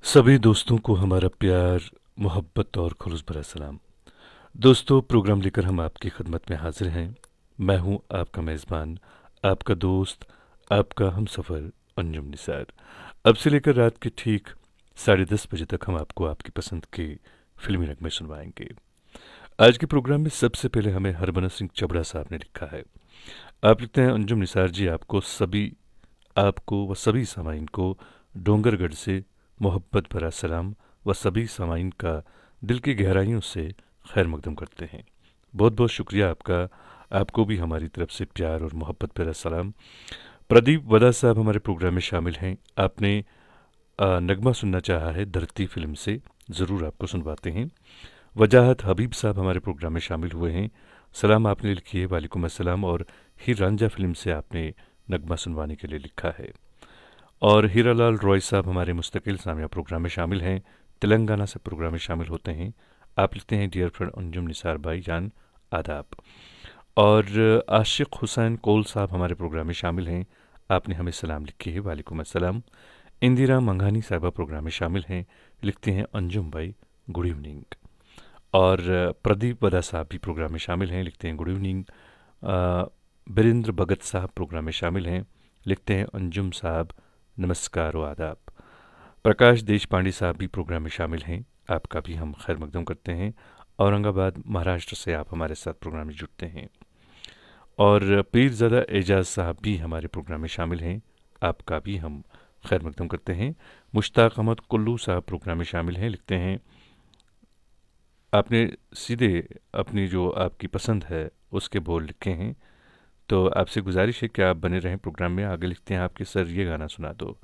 सभी दोस्तों को हमारा प्यार, मोहब्बत और खुलूस भरा सलाम। दोस्तों, प्रोग्राम लेकर हम आपकी खिदमत में हाजिर हैं। मैं हूं आपका मेज़बान, आपका दोस्त, आपका हमसफ़र अंजुम निसार। अब से लेकर रात के ठीक 10:30 बजे तक हम आपको आपकी पसंद के फिल्मी नगमे सुनवाएंगे। आज के प्रोग्राम में सबसे पहले हमें हरबंस सिंह चबड़ा साहब ने लिखा है। आप लिखते हैं, अंजुम निसार जी, आपको व सभी सामाइन को डोंगरगढ़ से मोहब्बत भरा सलाम व सभी सामाइन का दिल की गहराइयों से खैर मकदम करते हैं। बहुत बहुत शुक्रिया आपका। आपको भी हमारी तरफ से प्यार और मोहब्बत भरा सलाम। प्रदीप वदा साहब हमारे प्रोग्राम में शामिल हैं। आपने नगमा सुनना चाहा है धरती फिल्म से, ज़रूर आपको सुनवाते हैं। वजाहत हबीब साहब हमारे प्रोग्राम में शामिल हुए हैं। सलाम आपने लिखी है, वालेकुम अस्सलाम, और हीर रांझा फिल्म से आपने नगमा सुनवाने के लिए लिखा है। और हीरालाल रॉय साहब हमारे मुस्तकिल सामिया प्रोग्राम में शामिल हैं, तेलंगाना से प्रोग्राम में शामिल होते हैं। आप लिखते हैं, डियर फ्रेंड अंजुम निसार भाई जान, आदाब। और आशिक हुसैन कोल साहब हमारे प्रोग्राम में शामिल हैं। आपने हमें सलाम लिखी है, वालेकुम अस्सलाम। इंदिरा मंघानी साहबा प्रोग्राम में शामिल हैं, लिखते हैं, अंजुम भाई गुड इवनिंग। और प्रदीप वदा साहब भी प्रोग्राम में शामिल हैं, लिखते हैं, गुड इवनिंग। बिरेंद्र भगत साहब प्रोग्राम में शामिल हैं, लिखते हैं, अंजुम साहब नमस्कार व आदाब। प्रकाश देशपांडे साहब भी प्रोग्राम में शामिल हैं, आपका भी हम खैर मकदम करते हैं। औरंगाबाद महाराष्ट्र से आप हमारे साथ प्रोग्राम में जुड़ते हैं। और पीरज़ादा एजाज साहब भी हमारे प्रोग्राम में शामिल हैं, आपका भी हम खैर मकदम करते हैं। मुश्ताक अहमद कुल्लू साहब प्रोग्राम में शामिल हैं, लिखते हैं, आपने सीधे अपनी जो आपकी पसंद है उसके बोल लिखे हैं, तो आपसे गुजारिश है कि आप बने रहें प्रोग्राम में। आगे लिखते हैं, आपके सर ये गाना सुना दो,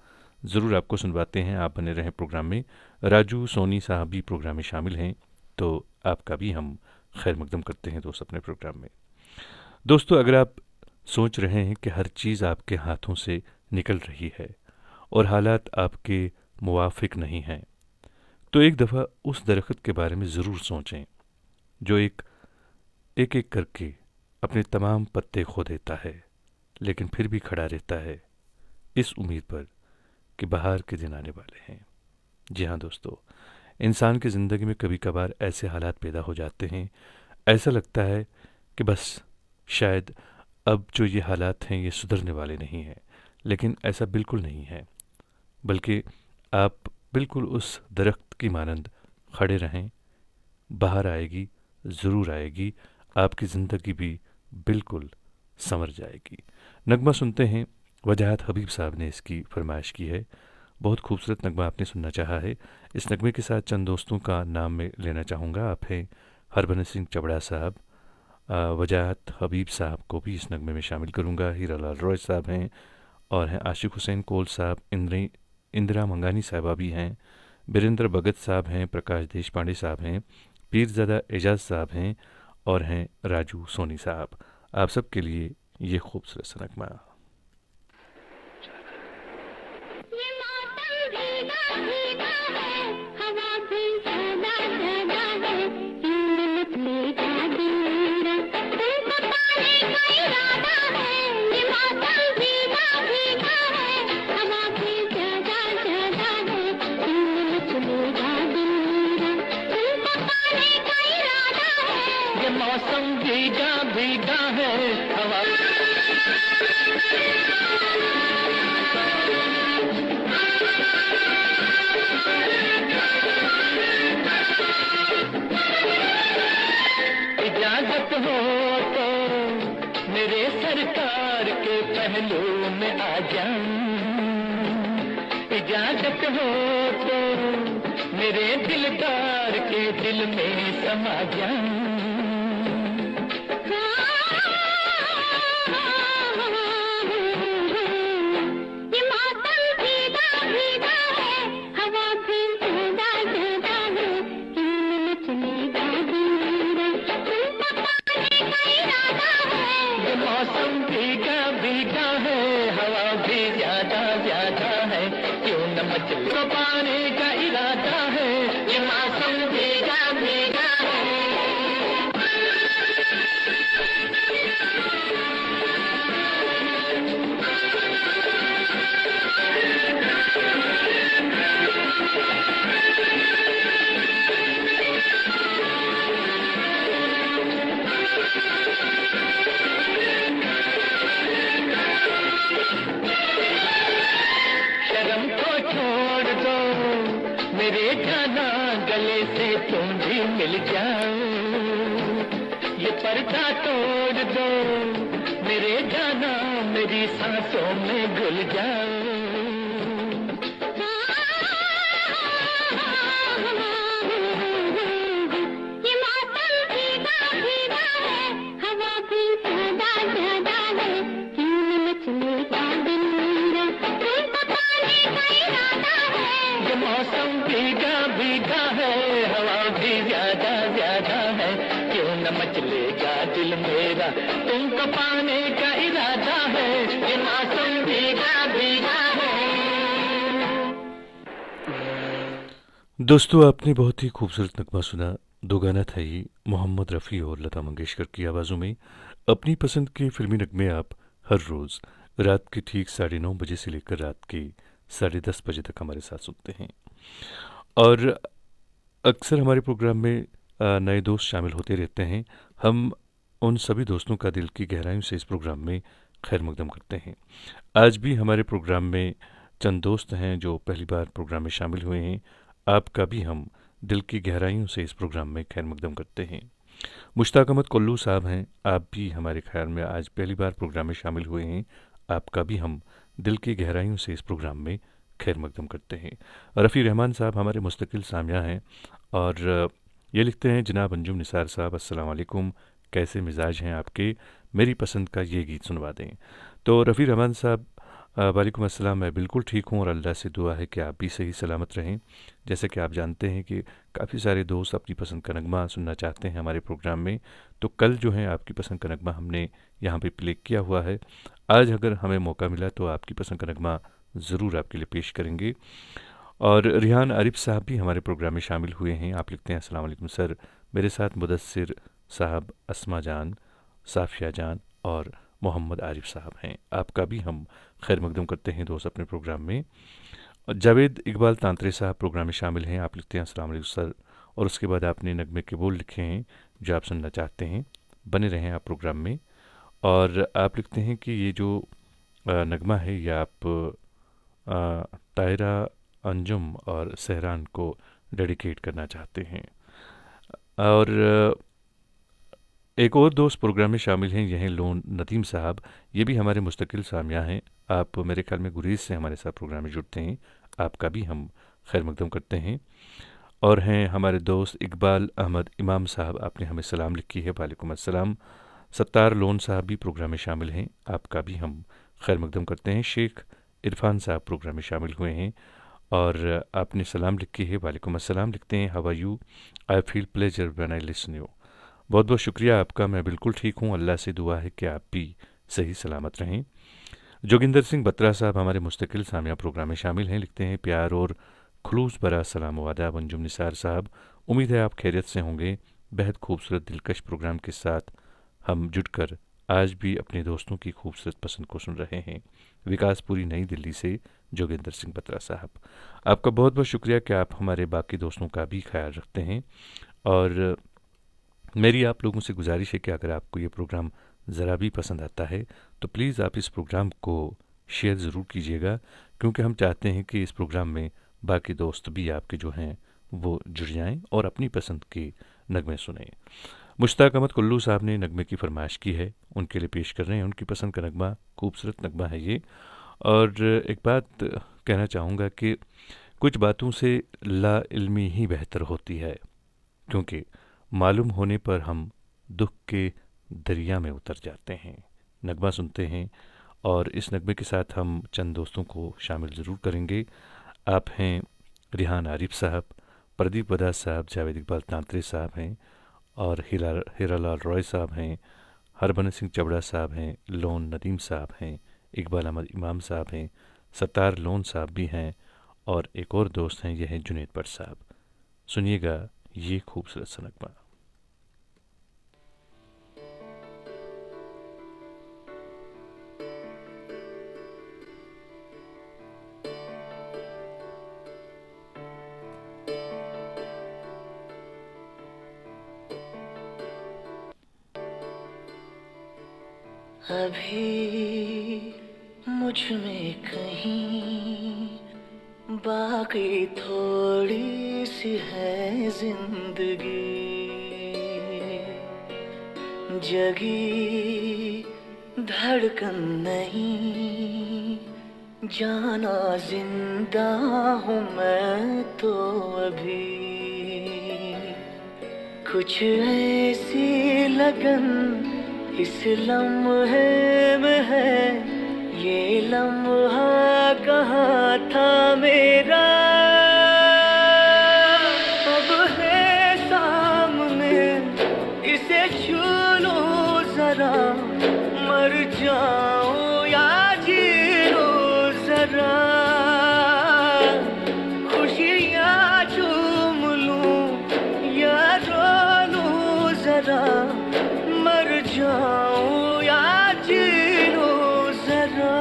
ज़रूर आपको सुनवाते हैं, आप बने रहें प्रोग्राम में। राजू सोनी साहब भी प्रोग्राम में शामिल हैं, तो आपका भी हम खैर मकदम करते हैं दोस्त अपने प्रोग्राम में। दोस्तों, अगर आप सोच रहे हैं कि हर चीज़ आपके हाथों से निकल रही है और हालात आपके मुवाफिक नहीं हैं, तो एक दफ़ा उस दरख्त के बारे में ज़रूर सोचें जो एक एक एक करके अपने तमाम पत्ते खो देता है, लेकिन फिर भी खड़ा रहता है इस उम्मीद पर कि बाहर के दिन आने वाले हैं। जी हाँ दोस्तों, इंसान की ज़िंदगी में कभी कभार ऐसे हालात पैदा हो जाते हैं, ऐसा लगता है कि बस शायद अब जो ये हालात हैं ये सुधरने वाले नहीं हैं, लेकिन ऐसा बिल्कुल नहीं है। बल्कि आप बिल्कुल उस दरख्त की मानंद खड़े रहें, बाहर आएगी, ज़रूर आएगी, आपकी ज़िंदगी भी बिल्कुल संवर जाएगी। नगमा सुनते हैं, वजाहत हबीब साहब ने इसकी फरमाइश की है। बहुत खूबसूरत नगमा आपने सुनना चाहा है। इस नगमे के साथ चंद दोस्तों का नाम मैं लेना चाहूँगा। आप हैं हरबंस सिंह चबड़ा साहब, वजाहत हबीब साहब को भी इस नगमे में शामिल करूँगा। हीरालाल रॉय साहब हैं और हैं आशिक हुसैन कोल साहब, इंदिरा मंगानी साहबा भी हैं, बीरेंद्र भगत साहब हैं, प्रकाश देश पांडे साहब हैं, पीरज़ादा एजाज साहब हैं और हैं राजू सोनी साहब। आप सबके लिए ये खूबसूरत सा नगमा। मौसम भीगा भीगा है हवा इजाजत हो तो मेरे सरकार के पहलू में आ जाऊं, इजाजत हो तो मेरे दिलदार के दिल में समा जाऊं। मौसम भीगा भीगा है, हवा भी ज्यादा ज्यादा है, क्यों न मछली को पाने का इरादा है। ये मौसम भीगा भीगा है। शर्म को छोड़ दो मेरे जाना, गले से तुम भी मिल जाओ, ये पर्दा तोड़ दो मेरे जाना, मेरी सांसों में घुल जाओ। मौसम भीगा भीगा है, हवा भी ज्यादा ज्यादा है, क्यों न मचलेगा दिल मेरा, तुमको पाने का इरादा है। ये मौसम भीगा भीगा है। दोस्तों, आपने बहुत ही खूबसूरत नगमा सुना। दो गाना था ये, मोहम्मद रफ़ी और लता मंगेशकर की आवाज़ों में। अपनी पसंद के फिल्मी नगमे आप हर रोज़ रात के ठीक 9:30 बजे से लेकर रात के 10:30 बजे तक हमारे साथ सुनते हैं। और अक्सर हमारे प्रोग्राम में नए दोस्त शामिल होते रहते हैं। हम उन सभी दोस्तों का दिल की गहराइयों से इस प्रोग्राम में खैर मकदम करते हैं। आज भी हमारे प्रोग्राम में चंद दोस्त हैं जो पहली बार प्रोग्राम में शामिल हुए हैं। आपका भी हम दिल की गहराइयों से इस प्रोग्राम में खैर मकदम करते हैं। मुश्ताक अहमद कोल्लू साहब हैं, आप भी हमारे ख्याल में आज पहली बार प्रोग्राम में शामिल हुए हैं। आपका भी हम दिल की गहराइयों से इस प्रोग्राम में खैर मकदम करते हैं। रफ़ी रहमान साहब हमारे मुस्तकिल सामिया हैं और ये लिखते हैं, जनाब अंजुम निसार साहब अस्सलाम वालेकुम, कैसे मिजाज हैं आपके, मेरी पसंद का ये गीत सुनवा दें। तो रफ़ी रहमान साहब वालेकुम अस्सलाम, मैं बिल्कुल ठीक हूँ और अल्लाह से दुआ है कि आप भी सही सलामत रहें। जैसे कि आप जानते हैं कि काफ़ी सारे दोस्त अपनी पसंद का नगमा सुनना चाहते हैं हमारे प्रोग्राम में, तो कल जो है आपकी पसंद का नगमा हमने यहाँ पे प्ले किया हुआ है। आज अगर हमें मौका मिला तो आपकी पसंद का नगमा ज़रूर आपके लिए पेश करेंगे। और रिहान आरिफ साहब भी हमारे प्रोग्राम में शामिल हुए हैं। आप लिखते हैं, अस्सलाम वालेकुम सर, मेरे साथ मुदस्सिर साहब, अस्मा जान, साफिया जान और मोहम्मद आरिफ साहब हैं। आपका भी हम खैर मकदम करते हैं दोस्त अपने प्रोग्राम में। और जावेद इकबाल तांत्रे साहब प्रोग्राम में शामिल हैं। आप लिखते हैं, अस्सलाम वालेकुम सर, और उसके बाद आपने नगमे के बोल लिखे हैं जो आप सुनना चाहते हैं। बने रहें आप प्रोग्राम में। और आप लिखते हैं कि ये जो नगमा है ये आप तायरा, अंजुम और सहरान को डेडिकेट करना चाहते हैं। और एक और दोस्त प्रोग्राम में शामिल हैं, यह हैं लोन नदीम साहब। ये भी हमारे मुस्तकिल सामिया हैं। आप मेरे ख्याल में गुरेज से हमारे साथ प्रोग्राम में जुड़ते हैं। आपका भी हम खैर मकदम करते हैं। और हैं हमारे दोस्त इकबाल अहमद इमाम साहब, आपने हमें सलाम लिखी है, वालेकुम अस्सलाम। सत्तार लोन साहब भी प्रोग्राम में शामिल हैं। आपका भी हम खैर मकदम करते हैं। शेख इरफान साहब प्रोग्राम में शामिल हुए हैं और आपने सलाम लिखी है, वालेकुम अस्सलाम। लिखते हैं, how are you, I feel pleasure when I listen you. बहुत बहुत शुक्रिया आपका, मैं बिल्कुल ठीक हूँ, अल्लाह से दुआ है कि आप भी सही सलामत रहें। जोगिंदर सिंह बत्रा साहब हमारे मुस्तकिल सामिया प्रोग्राम में शामिल हैं। लिखते हैं, प्यार और खुलूस भरा सलाम व आदाब अंजुम निसार साहब, उम्मीद है आप खैरियत से होंगे। बेहद खूबसूरत दिलकश प्रोग्राम के साथ हम जुटकर आज भी अपने दोस्तों की खूबसूरत पसंद को सुन रहे हैं। विकासपुरी नई दिल्ली से जोगिंदर सिंह बत्रा साहब, आपका बहुत बहुत शुक्रिया कि आप हमारे बाकी दोस्तों का भी ख्याल रखते हैं। और मेरी आप लोगों से गुजारिश है कि अगर आपको ये प्रोग्राम ज़रा भी पसंद आता है तो प्लीज़ आप इस प्रोग्राम को शेयर ज़रूर कीजिएगा, क्योंकि हम चाहते हैं कि इस प्रोग्राम में बाकी दोस्त भी आपके जो हैं वो जुड़ जाएं और अपनी पसंद के नगमे सुनें। मुश्ताक अहमद कुल्लू साहब ने नगमे की फरमाइश की है, उनके लिए पेश कर रहे हैं उनकी पसंद का नगमा। खूबसूरत नगमा है ये। और एक बात कहना चाहूँगा कि कुछ बातों से ला इल्मी ही बेहतर होती है, क्योंकि मालूम होने पर हम दुख के दरिया में उतर जाते हैं। नगमा सुनते हैं और इस नगमे के साथ हम चंद दोस्तों को शामिल ज़रूर करेंगे। आप हैं रिहान आरिफ साहब, प्रदीप वदा साहब, जावेद इकबाल तांत्रे साहब हैं और हीरालाल रॉय साहब हैं, हरबन सिंह चबड़ा साहब हैं, लोन नदीम साहब हैं, इकबाल अहमद इमाम साहब हैं, सत्तार लोन साहब भी हैं और एक और दोस्त हैं, यह हैं जुनेद भट्ट साहब। सुनिएगा ये खूबसूरत सा नगमा। अभी मुझ में कहीं बाकी थोड़ी सी है जिंदगी, जगी धड़कन नहीं, जाना जिंदा हूँ मैं तो अभी। कुछ ऐसी लगन इस लम्हे में है, ये लम्हा कहाँ था मेरा, अब है सामने, इसे छू लो जरा, मर जाऊं या जी लो जरा, खुशियाँ चूम लूं या रो लूं जरा, मर जाऊं या जी लो जरा।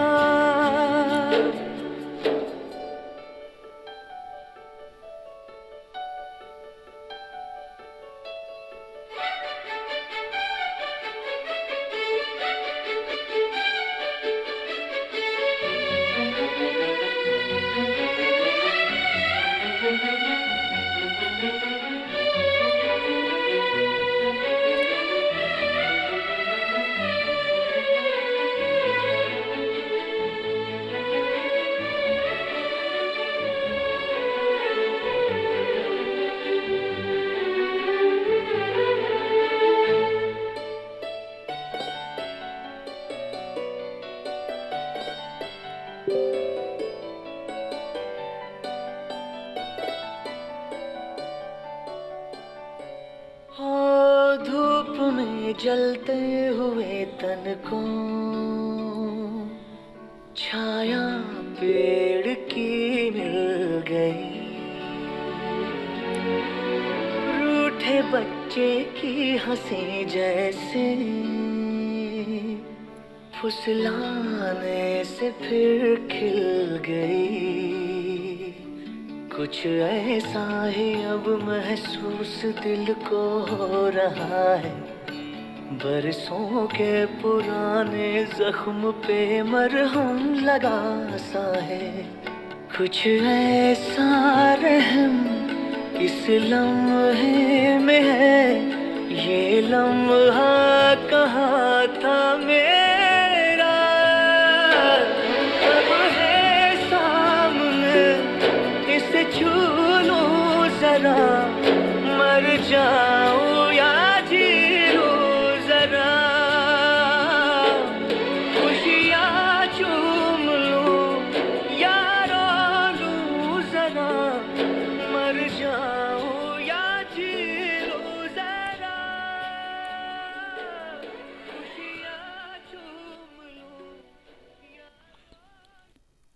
धूप में जलते हुए तन को छाया पे गई, रूठे बच्चे की हंसी जैसे फुसलाने से फिर खिल गई। कुछ ऐसा ही अब महसूस दिल को हो रहा है, बरसों के पुराने जख्म पे मरहम लगा सा है। कुछ ऐसा रहम इस लम्हे में है, ये लम्हा कहाँ था मेरा, अब है सामने इसे छू लूं जरा, मर जाऊं या जी लूं जरा, खुशियाँ चूम लूं या रो लूं जरा, मर जाऊं या जी लूं जरा, खुशियाँ चूम लूं या...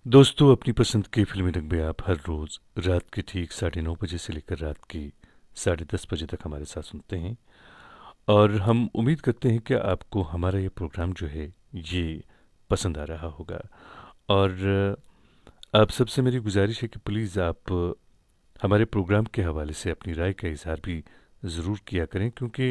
दोस्तों, अपनी पसंद के फिल्मी नगमे आप हर रोज़ रात के ठीक 9:30 बजे से लेकर रात की 10:30 बजे तक हमारे साथ सुनते हैं, और हम उम्मीद करते हैं कि आपको हमारा ये प्रोग्राम जो है ये पसंद आ रहा होगा। और आप सबसे मेरी गुजारिश है कि प्लीज़ आप हमारे प्रोग्राम के हवाले से अपनी राय का इज़हार भी ज़रूर किया करें, क्योंकि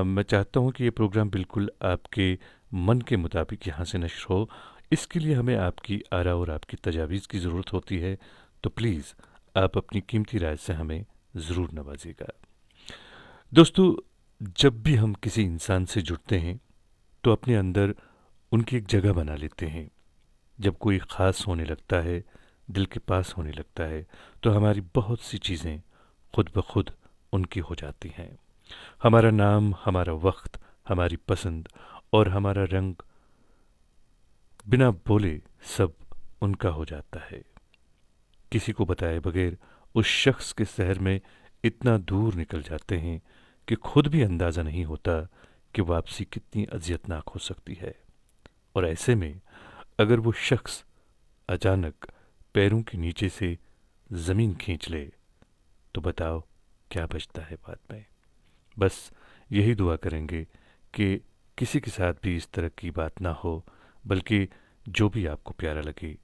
मैं चाहता हूँ कि ये प्रोग्राम बिल्कुल आपके मन के मुताबिक यहाँ से नश्र हो। इसके लिए हमें आपकी आरा और आपकी तजावीज़ की ज़रूरत होती है, तो प्लीज़ आप अपनी कीमती राय से हमें ज़रूर नवाजिएगा। दोस्तों, जब भी हम किसी इंसान से जुड़ते हैं तो अपने अंदर उनकी एक जगह बना लेते हैं। जब कोई ख़ास होने लगता है, दिल के पास होने लगता है, तो हमारी बहुत सी चीज़ें खुद ब खुद उनकी हो जाती हैं। हमारा नाम, हमारा वक्त, हमारी पसंद और हमारा रंग बिना बोले सब उनका हो जाता है। किसी को बताए बगैर उस शख्स के शहर में इतना दूर निकल जाते हैं कि खुद भी अंदाज़ा नहीं होता कि वापसी कितनी अजियतनाक हो सकती है। और ऐसे में अगर वो शख्स अचानक पैरों के नीचे से ज़मीन खींच ले तो बताओ क्या बचता है बाद में। बस यही दुआ करेंगे कि किसी के साथ भी इस तरह की बात ना हो, बल्कि जो भी आपको प्यारा लगे,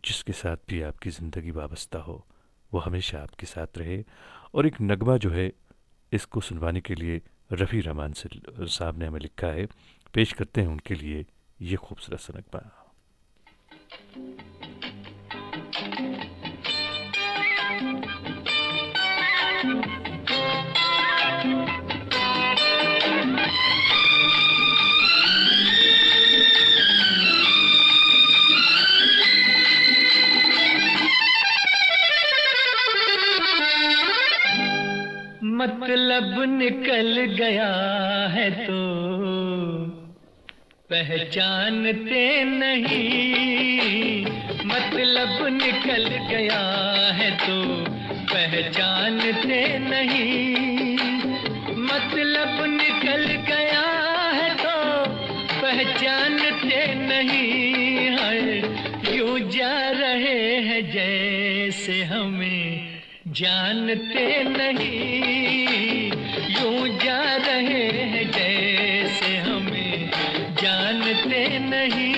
जिसके साथ भी आपकी ज़िंदगी वाबस्ता हो, वो हमेशा आपके साथ रहे। और एक नगमा जो है, इसको सुनवाने के लिए रफ़ी रहमान साहब ने हमें लिखा है। पेश करते हैं उनके लिए ये खूबसूरत सा नगमा। मतलब निकल गया है तो पहचानते नहीं, मतलब निकल गया है तो पहचानते नहीं, मतलब निकल गया है तो पहचानते नहीं है। यूं जा रहे हैं जैसे हमें जानते नहीं, यूं जा रहे हैं जैसे हमें जानते नहीं।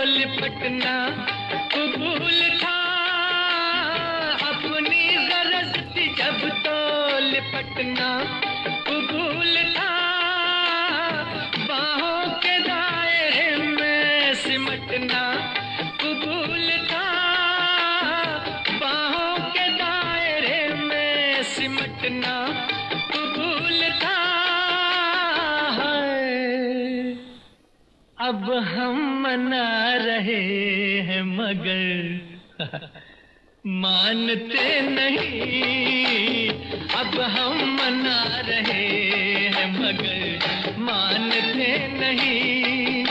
लिपटना कबूल था, अपनी गरज थी जब तो लिपटना कबूल था, बाहों के दायरे में सिमटना कबूल था, बाहों के दायरे में सिमटना कबूल था। अब हम मना रहे हैं मगर मानते नहीं। अब हम मना रहे हैं मगर मानते नहीं।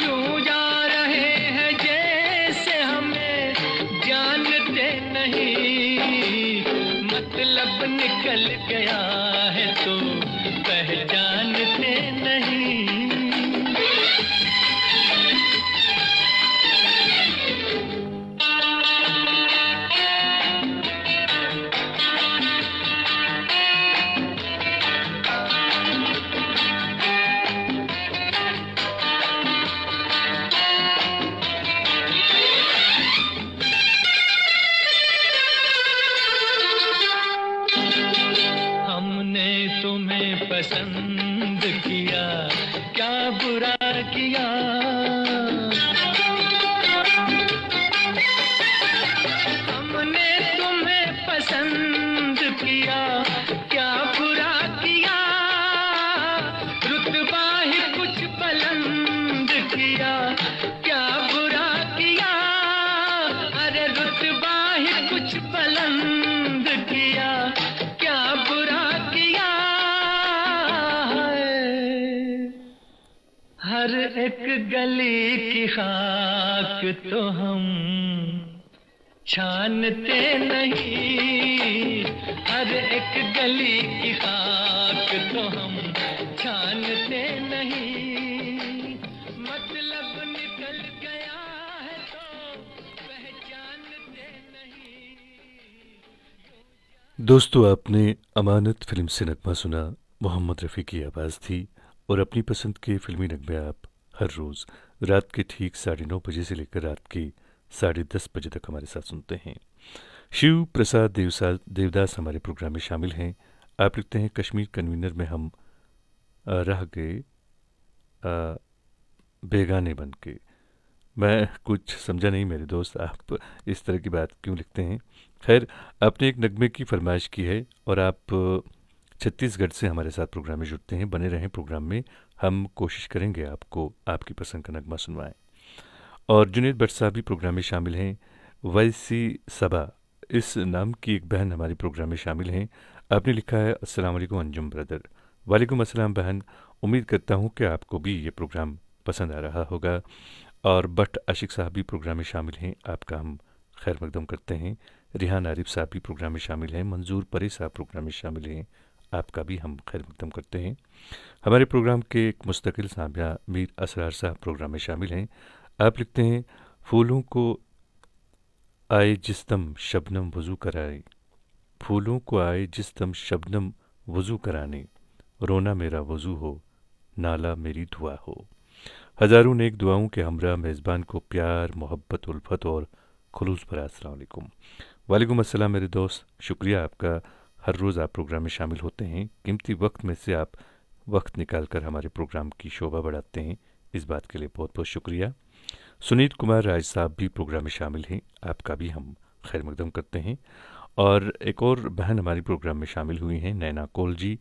यूं जा रहे हैं जैसे हमें जानते नहीं। मतलब निकल गया है तो पहचानते नहीं। हमने तुम्हें पसंद किया, क्या बुरा किया। हमने तुम्हें पसंद किया, क्या बुरा किया। रुतबा ही कुछ बुलंद किया, क्या बुरा किया। अरे रुतबा ही कुछ बुलंद किया, क्या बुरा किया है। हर एक गली की खाक तो हम छानते नहीं। हर एक गली की खाक तो हम छानते नहीं। मतलब निकल गया है तो पहचानते नहीं। दोस्तों, आपने अमानत फिल्म से नगमा सुना। मोहम्मद रफ़ी की आवाज़ थी और अपनी पसंद के फिल्मी नगमे आप हर रोज़ रात के ठीक 9:30 बजे से लेकर रात के 10:30 बजे तक हमारे साथ सुनते हैं। शिव प्रसाद देवदास हमारे प्रोग्राम में शामिल हैं। आप लिखते हैं, कश्मीर कन्वीनर में हम रह गए बेगाने बन के। मैं कुछ समझा नहीं मेरे दोस्त, आप इस तरह की बात क्यों लिखते हैं। खैर, आपने एक नगमे की फरमाइश की है और आप छत्तीसगढ़ से हमारे साथ प्रोग्राम में जुड़ते हैं। बने रहें प्रोग्राम में, हम कोशिश करेंगे आपको आपकी पसंद का नगमा सुनवाएं। और जुनेद भट्ट साहब भी प्रोग्राम में शामिल हैं। वैसी सबा इस नाम की एक बहन हमारे प्रोग्राम में शामिल हैं। आपने लिखा है, अस्सलाम वालेकुम अंजुम ब्रदर। वालेकुम अस्सलाम बहन। उम्मीद करता हूँ कि आपको भी ये प्रोग्राम पसंद आ रहा होगा। और भट्ट आशिक साहब भी प्रोग्राम में शामिल हैं, आपका हम खैर मकदम करते हैं। रिहान आरिफ साहब भी प्रोग्राम में शामिल हैं। मंजूर परे साहब प्रोग्राम में शामिल हैं, आपका भी हम खैर मकदम करते हैं। हमारे प्रोग्राम के एक मुस्तकिल सामिया मीर असरार साहब प्रोग्राम में शामिल हैं। आप लिखते हैं, फूलों को आए जिस दम शबनम वज़ू कराए। फूलों को आए जिस दम शबनम वज़ू कराने। रोना मेरा वज़ू हो, नाला मेरी दुआ हो। हज़ारों नेक दुआओं के हमरा मेज़बान को प्यार, मोहब्बत, उल्फत और खुलूस भरा अस्सलाम वालेकुम। वालेकुम अस्सलाम मेरे दोस्त, शुक्रिया आपका। हर रोज़ आप प्रोग्राम में शामिल होते हैं। कीमती वक्त में से आप वक्त निकाल कर हमारे प्रोग्राम की शोभा बढ़ाते हैं, इस बात के लिए बहुत बहुत शुक्रिया। सुनीत कुमार राज साहब भी प्रोग्राम में शामिल हैं, आपका भी हम खैर मकदम करते हैं। और एक और बहन हमारी प्रोग्राम में शामिल हुई हैं, नैना कोल जी।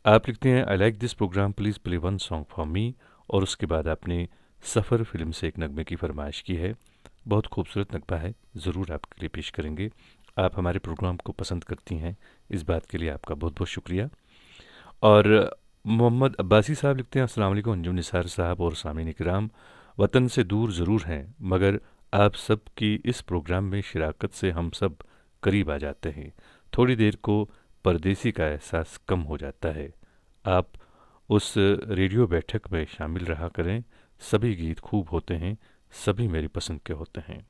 आप लिखते हैं, I like this programme, please play one song for me. और उसके बाद आपने सफ़र फिल्म से एक नगमे की फरमाइश की है। बहुत खूबसूरत नगमा है, ज़रूर आपके लिए पेश करेंगे। आप हमारे प्रोग्राम को पसंद करती हैं, इस बात के लिए आपका बहुत बहुत शुक्रिया। और मोहम्मद अब्बासी साहब लिखते हैं, अस्सलाम वालेकुम अंजुम निसार साहब और सामीन इकराम। वतन से दूर ज़रूर हैं, मगर आप सब की इस प्रोग्राम में शिराकत से हम सब करीब आ जाते हैं। थोड़ी देर को परदेसी का एहसास कम हो जाता है। आप उस रेडियो बैठक में शामिल रहा करें, सभी गीत खूब होते हैं, सभी मेरी पसंद के होते हैं।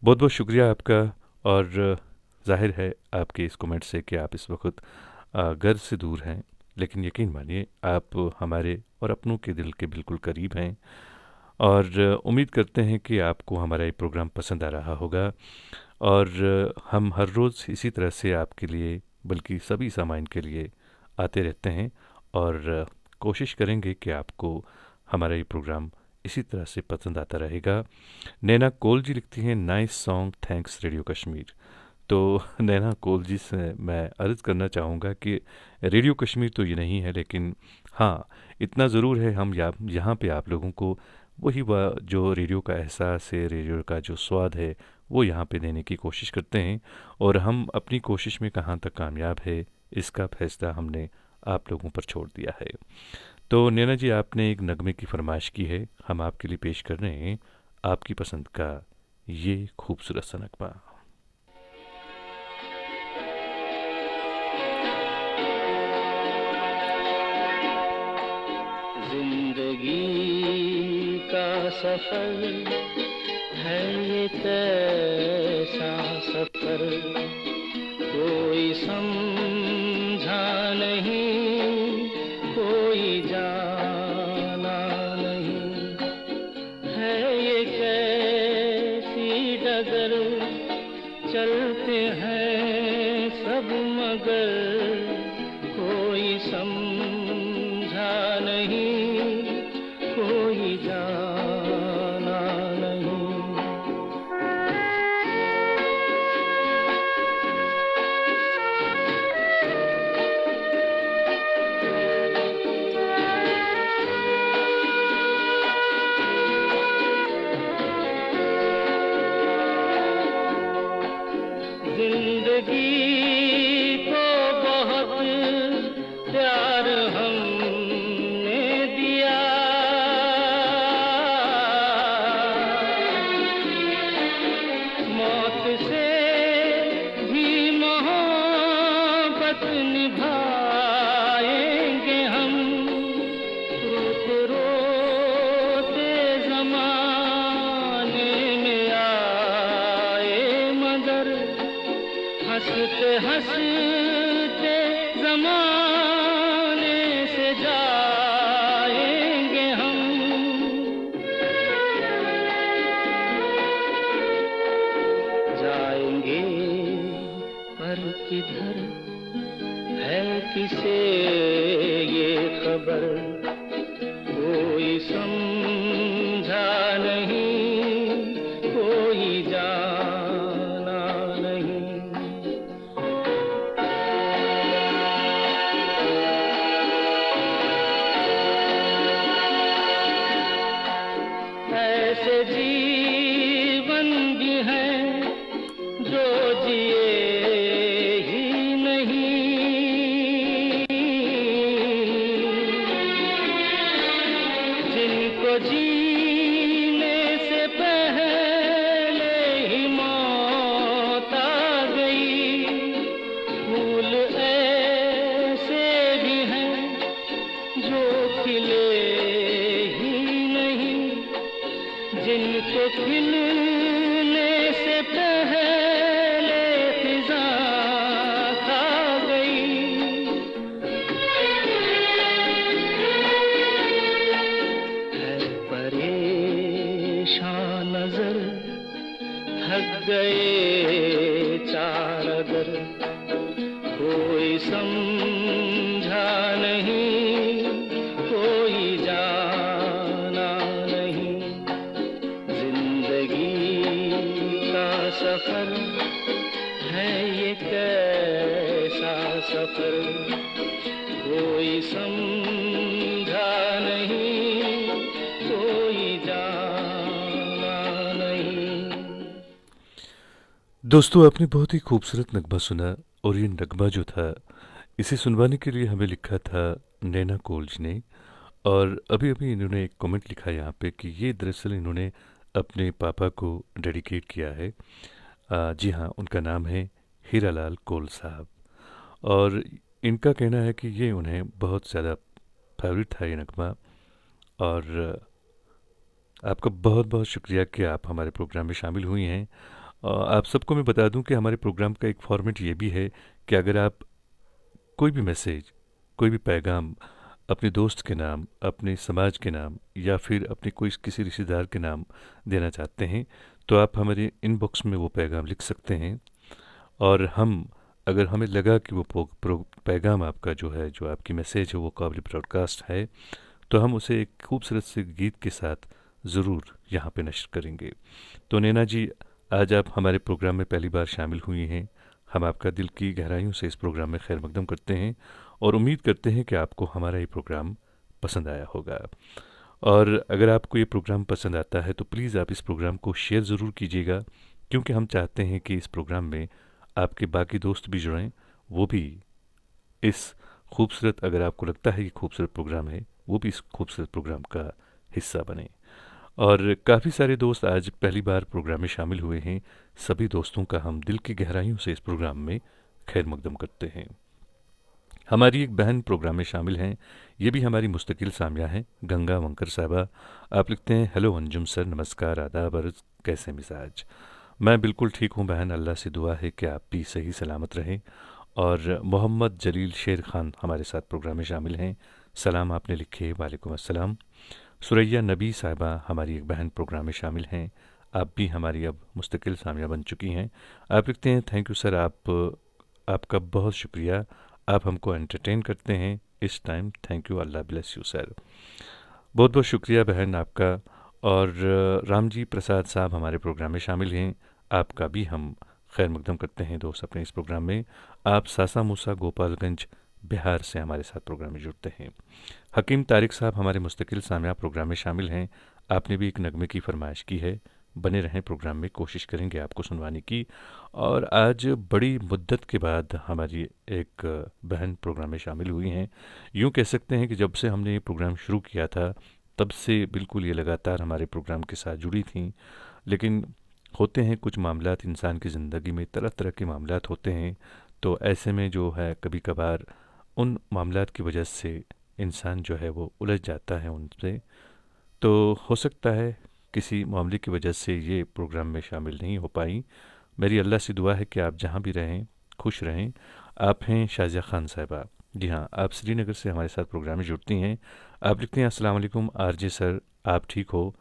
बहुत बहुत शुक्रिया आपका। और जाहिर है आपके इस कमेंट से कि आप इस वक्त घर से दूर हैं, लेकिन यकीन मानिए आप हमारे और अपनों के दिल के बिल्कुल करीब हैं। और उम्मीद करते हैं कि आपको हमारा ये प्रोग्राम पसंद आ रहा होगा। और हम हर रोज़ इसी तरह से आपके लिए, बल्कि सभी सामाइन के लिए आते रहते हैं और कोशिश करेंगे कि आपको हमारा ये प्रोग्राम इसी तरह से पसंद आता रहेगा। नैना कोल जी लिखती हैं, nice song, thanks radio Kashmir. तो नैना कोल जी से मैं अर्ज़ करना चाहूँगा कि रेडियो कश्मीर तो ये नहीं है, लेकिन हाँ, इतना ज़रूर है, हम यहाँ पे आप लोगों को वही वह जो रेडियो का एहसास है, रेडियो का जो स्वाद है, वो यहाँ पे देने की कोशिश करते हैं। और हम अपनी कोशिश में कहाँ तक कामयाब है, इसका फैसला हमने आप लोगों पर छोड़ दिया है। तो नैना जी, आपने एक नगमे की फरमाइश की है, हम आपके लिए पेश कर रहे हैं आपकी पसंद का ये खूबसूरत सा नगमा। जिंदगी का सफर है ये कैसा सफर, कोई समझा नहीं, कोई जाना नहीं, है ये कैसी डगर, चलते हैं सब मगर, कोई समझा नहीं, कोई जाना नहीं। जिंदगी को बहुत प्यार हमने दिया, मौत से भी मोहब्बत निभाएंगे हम, रोते रोते जमाने में आए मगर, हंसते हंसते जमाने से जाएंगे हम। जाएंगे पर किधर है किसे ये खबर, कोई समझा नहीं, कोई जाना नहीं। ऐसे जीवन भी हैं जो जिए ही नहीं, जिनको जीने से पहले ही मौत आ गई। फूल ऐसे भी हैं जो खिले ही नहीं, जिनको खिलने से पहले फिजा खा गई। है परेशान नजर, थक गए चार अगर, कोई समझा नहीं, कोई जाना नहीं। जिंदगी का सफर है ये कैसा सफर, कोई समझा नहीं, कोई जाना नहीं। दोस्तों, आपने बहुत ही खूबसूरत नगमा सुना, और ये नगमा जो था, इसे सुनवाने के लिए हमें लिखा था नैना कोल जी ने। और अभी अभी इन्होंने एक कमेंट लिखा यहाँ पे कि ये दरअसल इन्होंने अपने पापा को डेडिकेट किया है। जी हाँ, उनका नाम है हीरालाल कोल साहब, और इनका कहना है कि ये उन्हें बहुत ज़्यादा फेवरेट था ये नगमा। और आपका बहुत बहुत शुक्रिया कि आप हमारे प्रोग्राम में शामिल हुई हैं। आप सबको मैं बता दूं कि हमारे प्रोग्राम का एक फॉर्मेट ये भी है कि अगर आप कोई भी मैसेज, कोई भी पैगाम अपने दोस्त के नाम, अपने समाज के नाम, या फिर अपने कोई किसी रिश्तेदार के नाम देना चाहते हैं, तो आप हमारे इनबॉक्स में वो पैगाम लिख सकते हैं। और हम, अगर हमें लगा कि वो पैगाम आपका जो है, जो आपकी मैसेज है, वो काबिल ब्रॉडकास्ट है, तो हम उसे एक खूबसूरत से गीत के साथ ज़रूर यहाँ पे नश्र करेंगे। तो नैना जी, आज आप हमारे प्रोग्राम में पहली बार शामिल हुई हैं। हम आपका दिल की गहराइयों से इस प्रोग्राम में खैर मकदम करते हैं, और उम्मीद करते हैं कि आपको हमारा ये प्रोग्राम पसंद आया होगा। और अगर आपको ये प्रोग्राम पसंद आता है तो प्लीज़ आप इस प्रोग्राम को शेयर ज़रूर कीजिएगा, क्योंकि हम चाहते हैं कि इस प्रोग्राम में आपके बाकी दोस्त भी जुड़ें, वो भी इस खूबसूरत, अगर आपको लगता है कि खूबसूरत प्रोग्राम है, वो भी इस खूबसूरत प्रोग्राम का हिस्सा बने। और काफ़ी सारे दोस्त आज पहली बार प्रोग्राम में शामिल हुए हैं। सभी दोस्तों का हम दिल की गहराइयों से इस प्रोग्राम में खैर मकदम करते हैं। हमारी एक बहन प्रोग्राम में शामिल हैं, ये भी हमारी मुस्तकिल सामिया हैं, गंगा वंकर साहबा। आप लिखते हैं, हेलो अंजुम सर, नमस्कार, आदाब, और कैसे मिजाज। मैं बिल्कुल ठीक हूँ बहन, अल्लाह से दुआ है कि आप भी सही सलामत रहें। और मोहम्मद जलील शेर खान हमारे साथ प्रोग्राम में शामिल हैं, सलाम आपने लिखे, वालेकुम अस्सलाम। सुरैया नबी साहिबा हमारी एक बहन प्रोग्राम में शामिल हैं, आप भी हमारी अब मुस्तकिल सामिया बन चुकी हैं। आप लिखते हैं, थैंक यू सर, आपका बहुत शुक्रिया, आप हमको एंटरटेन करते हैं इस time, thank you, Allah bless you sir. बहुत बहुत शुक्रिया बहन आपका। और रामजी प्रसाद साहब हमारे प्रोग्राम में शामिल हैं, आपका भी हम खैर मकदम करते हैं दोस्त अपने इस प्रोग्राम में। आप सासा मूसा गोपालगंज बिहार से हमारे साथ प्रोग्राम में जुड़ते हैं। हकीम तारिक साहब हमारे मुस्तकिल सामिया प्रोग्राम में शामिल हैं, आपने भी एक नगमे की फरमाइश की है, बने रहें प्रोग्राम में, कोशिश करेंगे आपको सुनवाने की। और आज बड़ी मुद्दत के बाद हमारी एक बहन प्रोग्राम में शामिल हुई हैं। यूँ कह सकते हैं कि जब से हमने ये प्रोग्राम शुरू किया था तब से बिल्कुल ये लगातार हमारे प्रोग्राम के साथ जुड़ी थीं। लेकिन होते हैं कुछ मामलात इंसान की ज़िंदगी में, तरह तरह के मामलात होते हैं, तो ऐसे में जो है कभी कभार उन मामलात की वजह से इंसान जो है वो उलझ जाता है उनसे। तो हो सकता है किसी मामले की वजह से ये प्रोग्राम में शामिल नहीं हो पाई। मेरी अल्लाह से दुआ है कि आप जहाँ भी रहें खुश रहें। आप हैं शाजिया खान साहिबा, जी हाँ, आप श्रीनगर से हमारे साथ प्रोग्राम में जुड़ती हैं। आप लिखते हैं, अस्सलाम वालेकुम आरजे सर, आप ठीक हो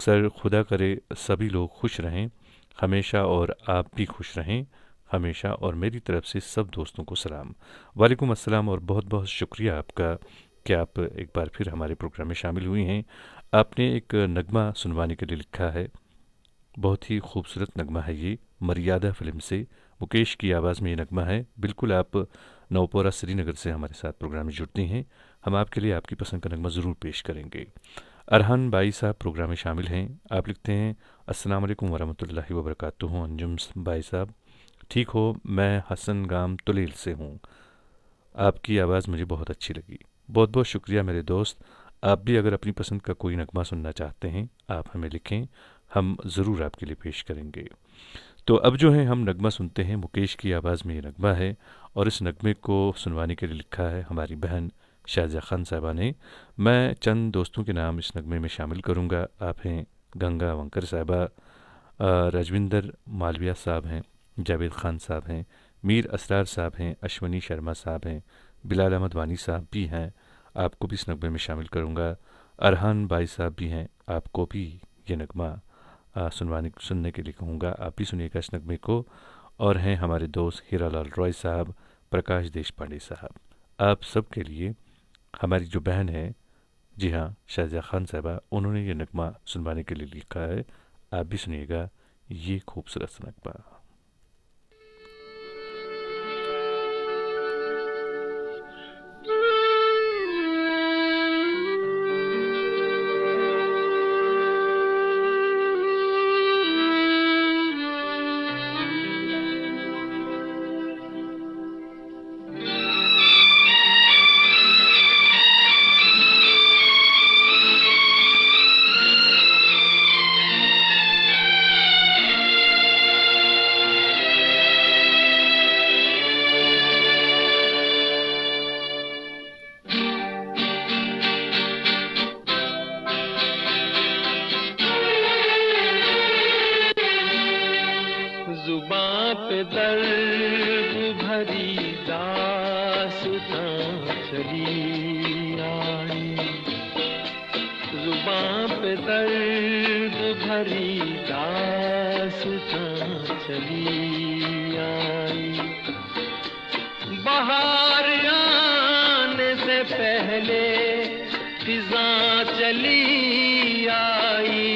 सर, खुदा करे सभी लोग खुश रहें हमेशा, और आप भी खुश रहें हमेशा, और मेरी तरफ से सब दोस्तों को सलाम। वालेकुम अस्सलाम, और बहुत बहुत शुक्रिया आपका कि आप एक बार फिर हमारे प्रोग्राम में शामिल हुई हैं। आपने एक नगमा सुनवाने के लिए लिखा है, बहुत ही खूबसूरत नगमा है ये, मर्यादा फ़िल्म से, मुकेश की आवाज़ में ये नगमा है। बिल्कुल आप नवपोरा श्रीनगर से हमारे साथ प्रोग्राम में जुड़ती हैं, हम आपके लिए आपकी पसंद का नगमा ज़रूर पेश करेंगे। अरहान बाई साहब प्रोग्राम में शामिल हैं, आप लिखते हैं, अस्सलाम वालेकुम वरहमतुल्लाहि वबरकातुहू अंजुम बाई साहब, ठीक हो, मैं हसन गाम तुलेल से हूँ, आपकी आवाज़ मुझे बहुत अच्छी लगी। बहुत बहुत शुक्रिया मेरे दोस्त। आप भी अगर अपनी पसंद का कोई नगमा सुनना चाहते हैं आप हमें लिखें, हम ज़रूर आपके लिए पेश करेंगे। तो अब जो है हम नगमा सुनते हैं, मुकेश की आवाज़ में ये नगमा है, और इस नगमे को सुनवाने के लिए लिखा है हमारी बहन शाजिया खान साहिबा ने। मैं चंद दोस्तों के नाम इस नगमे में शामिल करूँगा। आप हैं गंगा वंकर साहिबा, राजविंदर मालविया साहब हैं, जावेद खान साहब हैं, मीर असरार साहब हैं, अश्वनी शर्मा साहब हैं, बिलाल अहमद वानी साहब भी हैं, आपको भी इस नगमे में शामिल करूँगा। अरहान बाई साहब भी हैं, आपको भी ये नगमा सुनने के लिए कहूँगा, आप भी सुनिएगा इस नगमे को। और हैं हमारे दोस्त हीरालाल रॉय साहब, प्रकाश देश पांडे साहब, आप सब के लिए हमारी जो बहन है, जी हाँ, शाजिया खान साहिबा, उन्होंने ये नगमा सुनवाने के लिए लिखा है, आप भी सुनिएगा ये खूबसूरत सा नगमा। जुबां पे दर्द भरी दास्तां चली आई, जुबां पे दर्द भरी दास्तां चली आई, बाहर आने से पहले फिजां चली आई,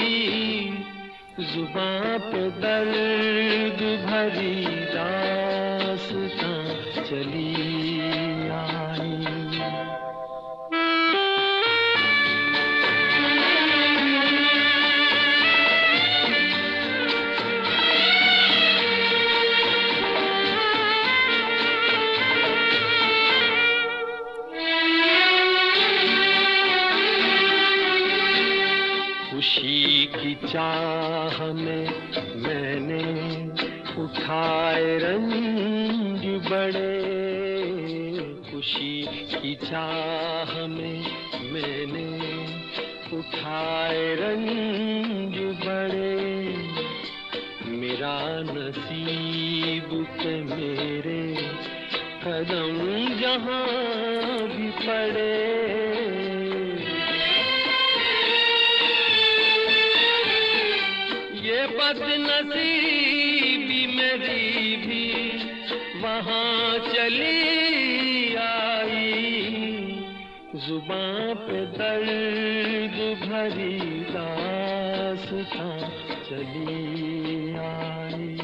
जुबां पे दर्द भरी दास्तां चली आई। उठाए रंग बड़े, खुशी की चाह में मैंने उठाए रंग बड़े, मेरा नसीब के मेरे कदम जहाँ भी पड़े। ये बदनसीबी मेरी भी वहाँ चली आई, जुबां पे दर्द भरी दास्तां चली आई।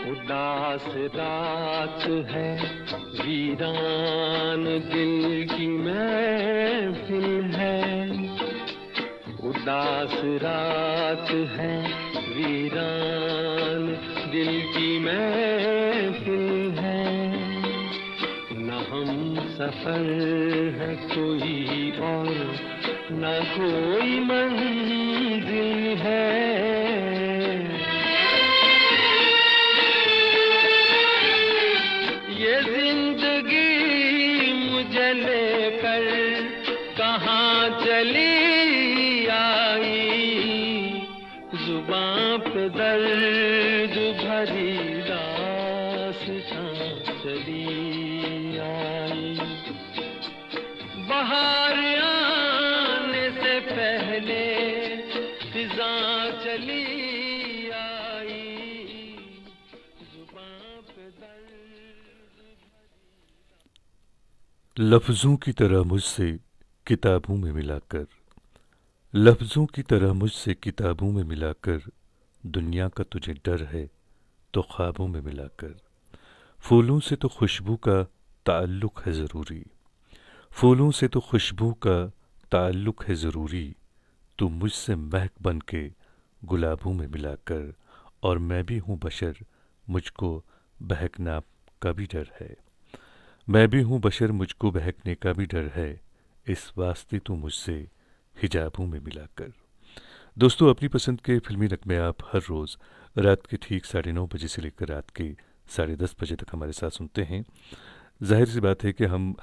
उदास रात है, वीरान दिल की महफिल है। उदास रात है, वीरान दिल की महफिल है। न हम सफर है कोई और न कोई मंजिल है। ये जिंदगी मुझे लेकर कहाँ चली आई, जुबां पे दर्द भरी दास्तां चली आई। बाहर आने से पहले फिजां चली आई, जुबां पे दर्द। लफ्ज़ों की तरह मुझसे किताबों में मिलाकर, लफ्ज़ों की तरह मुझसे किताबों में मिलाकर, दुनिया का तुझे डर है तो ख्वाबों में मिलाकर। फूलों से तो खुशबू का ताल्लुक़ है ज़रूरी, फूलों से तो खुशबू का ताल्लुक़ है ज़रूरी, तू मुझसे महक बन के गुलाबों में मिलाकर। और मैं भी हूँ बशर, मुझको बहकना का भी डर है। मैं भी हूँ बशर, मुझको बहकने का भी डर है, इस वास्ते तू मुझसे हिजाबों में मिलाकर। दोस्तों, अपनी पसंद के फिल्मी नगमे आप हर रोज़ रात के ठीक 9:30 बजे से लेकर रात के 10:30 बजे तक हमारे साथ सुनते हैं। जाहिर सी बात है कि हम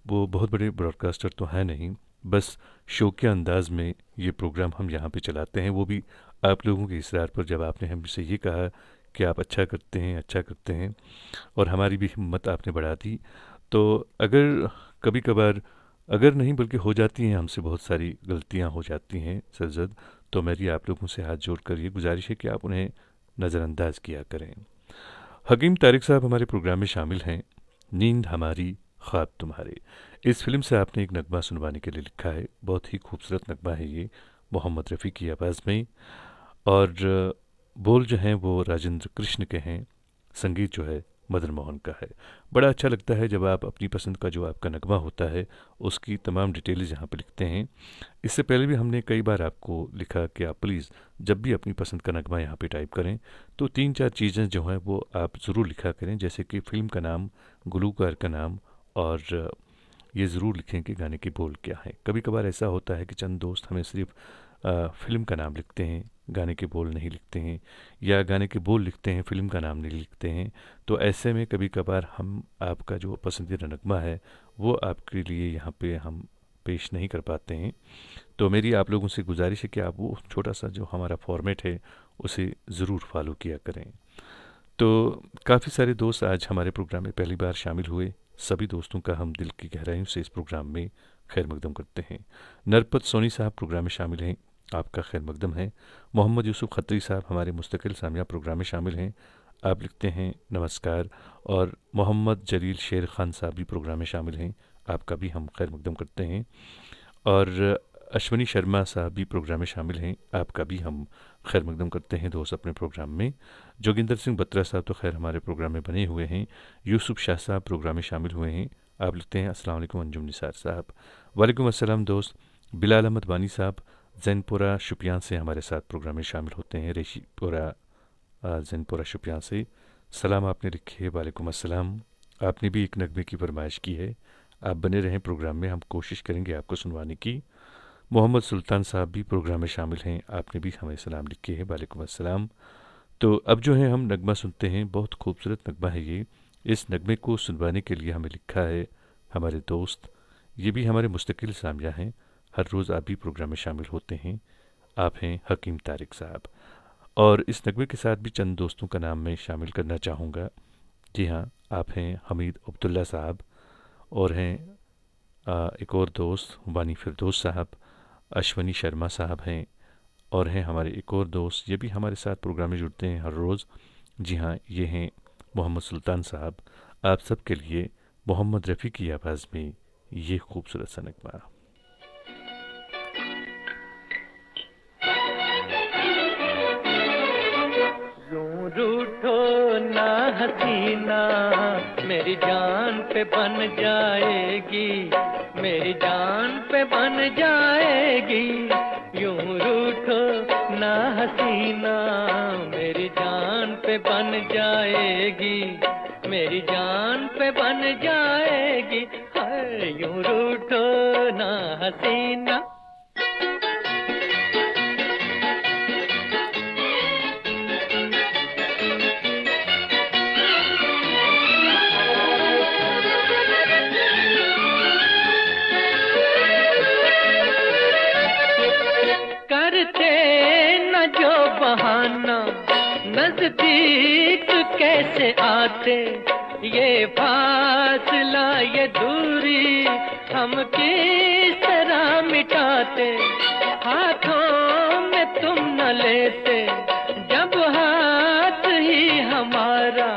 वो बहुत बड़े ब्रॉडकास्टर तो हैं नहीं, बस शो के अंदाज में ये प्रोग्राम हम यहाँ पे चलाते हैं, वो भी आप लोगों के इसरार पर। जब आपने हमसे ये कहा कि आप अच्छा करते हैं और हमारी भी हिम्मत आपने बढ़ा दी, तो अगर कभी कभार, अगर नहीं बल्कि हो जाती हैं हमसे बहुत सारी गलतियां हो जाती हैं सरजद, तो मेरी आप लोगों से हाथ जोड़कर ये गुजारिश है कि आप उन्हें नज़रअंदाज किया करें। हकीम तारिक साहब हमारे प्रोग्राम में शामिल हैं। नींद हमारी ख्वाब तुम्हारे, इस फिल्म से आपने एक नगमा सुनवाने के लिए लिखा है। बहुत ही खूबसूरत नगमा है ये, मोहम्मद रफ़ी की आवाज़ में, और बोल जो हैं वो राजेंद्र कृष्ण के हैं, संगीत जो है मदन मोहन का है। बड़ा अच्छा लगता है जब आप अपनी पसंद का जो आपका नगमा होता है उसकी तमाम डिटेल्स यहाँ पे लिखते हैं। इससे पहले भी हमने कई बार आपको लिखा कि आप प्लीज़ जब भी अपनी पसंद का नगमा यहाँ पे टाइप करें तो 3-4 चीज़ें जो हैं वो आप ज़रूर लिखा करें, जैसे कि फ़िल्म का नाम, गुलूकार का नाम, और ये ज़रूर लिखें कि गाने के बोल क्या हैं। कभी कभार ऐसा होता है कि चंद दोस्त हमें सिर्फ फ़िल्म का नाम लिखते हैं, गाने के बोल नहीं लिखते हैं, या गाने के बोल लिखते हैं, फ़िल्म का नाम नहीं लिखते हैं। तो ऐसे में कभी कभार हम आपका जो पसंदीदा नगमा है वो आपके लिए यहाँ पे हम पेश नहीं कर पाते हैं। तो मेरी आप लोगों से गुजारिश है कि आप वो छोटा सा जो हमारा फॉर्मेट है उसे ज़रूर फॉलो किया करें। तो काफ़ी सारे दोस्त आज हमारे प्रोग्राम में पहली बार शामिल हुए, सभी दोस्तों का हम दिल की गहराइयों से इस प्रोग्राम में खैर मकदम करते हैं। नरपत सोनी साहब प्रोग्राम में शामिल हैं, आपका खैर मकदम है। मोहम्मद यूसुफ खत्री साहब हमारे मुस्तकिल सामिया प्रोग्राम में शामिल हैं, आप लिखते हैं नमस्कार। और मोहम्मद जलील शेर खान साहब भी प्रोग्राम में शामिल हैं, आपका भी हम खैर मकदम करते हैं। और अश्वनी शर्मा साहब भी प्रोग्राम में शामिल हैं, आपका भी हम खैर मकदम करते हैं दोस्त अपने प्रोग्राम में। जोगिंदर सिंह बत्रा साहब तो खैर हमारे प्रोग्राम में बने हुए हैं। यूसुफ शाह साहब प्रोग्राम में शामिल हुए हैं, आप लिखते हैं अस्सलाम वालेकुम अंजुम निसार साहब। वालेकुम अस्सलाम दोस्त। बिलाल अहमद वानी साहब जैनपुरा शुपियां से हमारे साथ प्रोग्राम में शामिल होते हैं रेशीपुरा जैनपुरा शुपियां से। सलाम आपने लिखी है, वालेकुम अस्सलाम। आपने भी एक नगमे की फरमाइश की है, आप बने रहें प्रोग्राम में, हम कोशिश करेंगे आपको सुनवाने की। मोहम्मद सुल्तान साहब भी प्रोग्राम में शामिल हैं, आपने भी हमें सलाम लिखे है, वालेकुम अस्सलाम। तो अब जो है हम नगमा सुनते हैं, बहुत खूबसूरत नगमा है ये। इस नगमे को सुनवाने के लिए हमें लिखा है हमारे दोस्त, ये भी हमारे मुस्तकिल सामिया हैं, हर रोज़ आप भी प्रोग्राम में शामिल होते हैं। आप हैं हकीम तारिक साहब। और इस नगमे के साथ भी चंद दोस्तों का नाम मैं शामिल करना चाहूँगा। जी हाँ, आप हैं हमीद अब्दुल्ला साहब, और हैं एक और दोस्त वानी फिरदौस साहब, अश्वनी शर्मा साहब हैं, और हैं हमारे एक और दोस्त, ये भी हमारे साथ प्रोग्राम में जुड़ते हैं हर रोज़। जी हाँ, ये हैं मोहम्मद सुल्तान साहब। आप सब के लिए मोहम्मद रफ़ी की आवाज़ में ये खूबसूरत सा नगमा। यूं रूठो ना हसीना, मेरी जान पे बन जाएगी, मेरी जान पे बन जाएगी। यूं रूठो ना हसीना, मेरी जान पे बन जाएगी, मेरी जान पे बन जाएगी। हाय यूं रूठो ना हसीना। करते न जो बहाना, नजदीक कैसे आते, ये फासला ये दूरी हम किस तरह मिटाते। हाथों में तुम न लेते जब हाथ ही हमारा,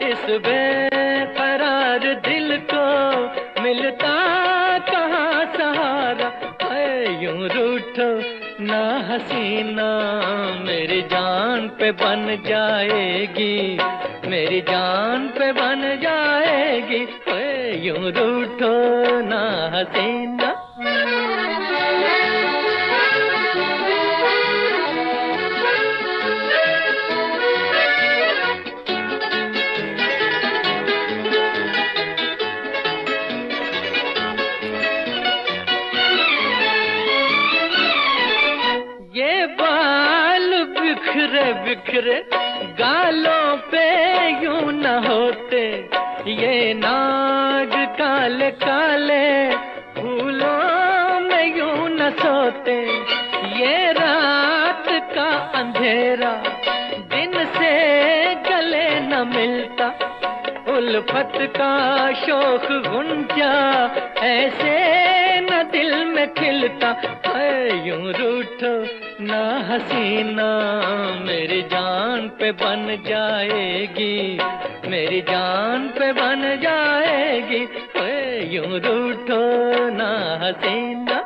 इस बेकरार दिल को मिलता कहाँ सहारा। है यूं रूठो ना हसीना, मेरी जान पे बन जाएगी, मेरी जान पे बन जाएगी। है यूं रूठो ना हसीना। ये बाल बिखरे बिखरे गालों पे यूं न होते, ये नाग काले काले फूलों में यूं न सोते। ये रात का अंधेरा दिन से गले न मिलता, उल्फत का शोख गुंजा ऐसे न दिल में खिलता। है यूं रूठो ना हसीना, मेरी जान पे बन जाएगी, मेरी जान पे बन जाएगी। है यूं रूठो ना हसीना।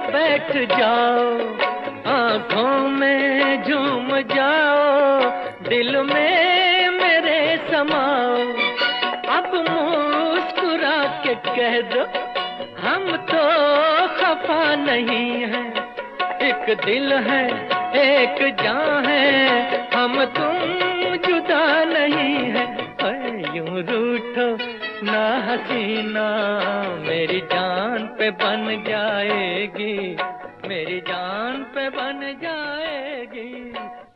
बैठ जाओ, आँखों में झूम जाओ, दिल में मेरे समाओ। अब मुस्कुरा के कह दो हम तो खफा नहीं हैं, एक दिल है एक जान है, हम तुम जुदा नहीं है। यूं रूठो ना हसीना, मेरी जान पे बन जाएगी, मेरी जान पे बन जाएगी।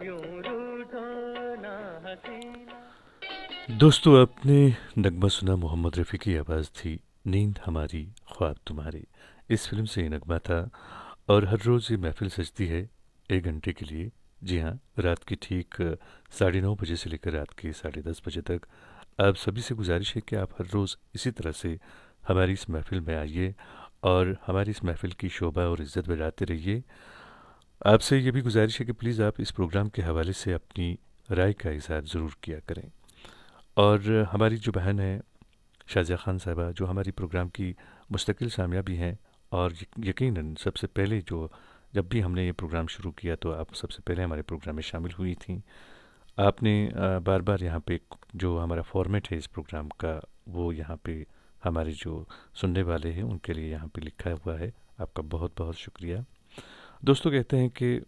यूं रूठो ना हसीना। दोस्तों, आपने नगमा सुना, मोहम्मद रफ़ी की आवाज़ थी, नींद हमारी ख्वाब तुम्हारे, इस फिल्म से ये नगमा था। और हर रोज़ ये महफिल सजती है 1 घंटे के लिए। जी हाँ, रात की ठीक 9:30 बजे से लेकर रात के 10:30 बजे तक। आप सभी से गुजारिश है कि आप हर रोज़ इसी तरह से हमारी इस महफिल में आइए और हमारी इस महफिल की शोभा और इज़्ज़त बढ़ाते रहिए। आपसे ये भी गुजारिश है कि प्लीज़ आप इस प्रोग्राम के हवाले से अपनी राय का इज़हार ज़रूर किया करें। और हमारी जो बहन है शाज़िया खान साहिबा, जो हमारी प्रोग्राम की मुस्तकिल सामिया भी हैं, और यकीनन सबसे पहले जो जब भी हमने ये प्रोग्राम शुरू किया तो आप सबसे पहले हमारे प्रोग्राम में शामिल हुई थी। आपने बार बार यहाँ पे जो हमारा फॉर्मेट है इस प्रोग्राम का, वो यहाँ पे हमारे जो सुनने वाले हैं उनके लिए यहाँ पे लिखा हुआ है। आपका बहुत बहुत शुक्रिया। दोस्तों, कहते हैं कि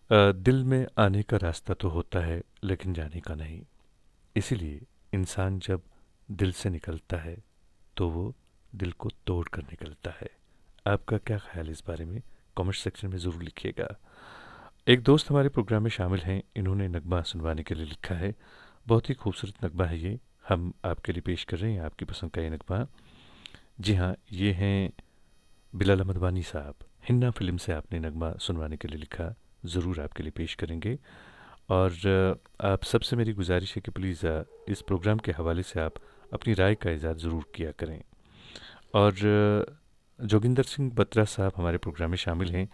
दिल में आने का रास्ता तो होता है लेकिन जाने का नहीं। इसीलिए इंसान जब दिल से निकलता है तो वो दिल को तोड़ कर निकलता है। आपका क्या ख्याल है इस बारे में? कमेंट सेक्शन में ज़रूर लिखिएगा। एक दोस्त हमारे प्रोग्राम में शामिल हैं, इन्होंने नगमा सुनवाने के लिए लिखा है। बहुत ही खूबसूरत नगमा है ये, हम आपके लिए पेश कर रहे हैं आपकी पसंद का ये नगमा। जी हाँ, ये हैं बिलाल अहमद वानी साहब। हिन्ना फिल्म से आपने नगमा सुनवाने के लिए लिखा, ज़रूर आपके लिए पेश करेंगे। और आप सबसे मेरी गुजारिश है कि प्लीज़ इस प्रोग्राम के हवाले से आप अपनी राय का इज़हार ज़रूर किया करें। और जोगिंदर सिंह बत्रा साहब हमारे प्रोग्राम में शामिल हैं।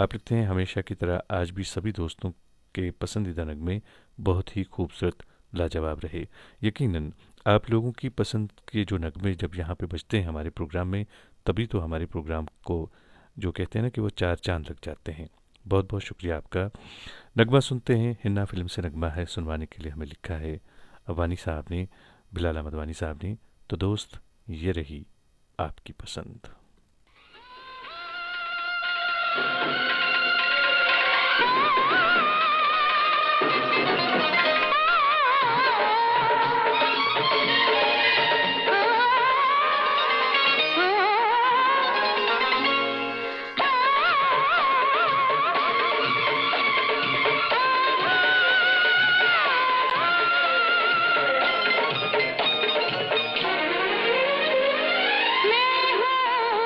आप लिखते हैं, हमेशा की तरह आज भी सभी दोस्तों के पसंदीदा नगमे बहुत ही खूबसूरत लाजवाब रहे। यकीनन आप लोगों की पसंद के जो नगमे जब यहाँ पे बजते हैं हमारे प्रोग्राम में, तभी तो हमारे प्रोग्राम को जो कहते हैं ना कि वो चार चांद लग जाते हैं। बहुत बहुत शुक्रिया आपका। नगमा सुनते हैं, हिन्ना फिल्म से नगमा है, सुनवाने के लिए हमें लिखा है वानी साहब ने, बिलाल अहमद वानी साहब ने। तो दोस्त, ये रही आपकी पसंद। मैं हूँ